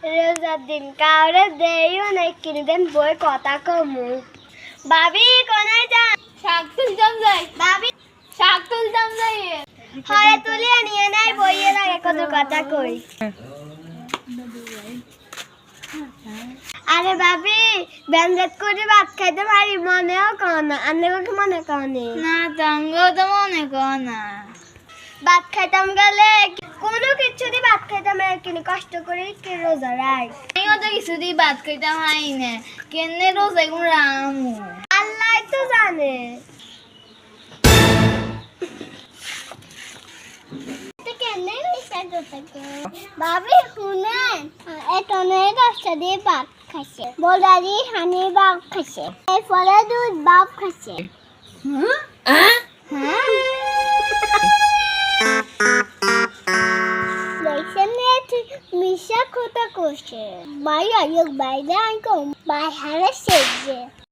রোজার দিন কাউরে দেইও না কিনে দেন বই কথা কমু ভাবি কোনায় যান শাক তুলতাম যাই ভাবি শাক তুলতাম যাই হয় তুলিয়ে নিয়ে নাই বইয়ের আগে কত কথা কই আরে ভাবি ব্যান্ডেড করে ভাত খাইতে পারি মনেও কর না আন্নে মনে কনে না তাঙ্গ তো মনে কর না ভাত খাইতাম গেলে কোনো কিছু দিয়ে ভাত খাইতাম কিনে কষ্ট করে কে রোজা রাখ আমিও তো কিছু দিয়ে ভাত খাইতাম হাই না কেনে রোজ এখন রামু আল্লাহ তো জানে ভাবি শুনেন এটনে দশটা দিয়ে ভাত খাইছে বলারি হানি বাপ খাইছে এরপরে দুধ বাপ খাইছে মিশা কথা করছে ভাই আয়োগ বাইরে আইকো ভাই হারে সেজে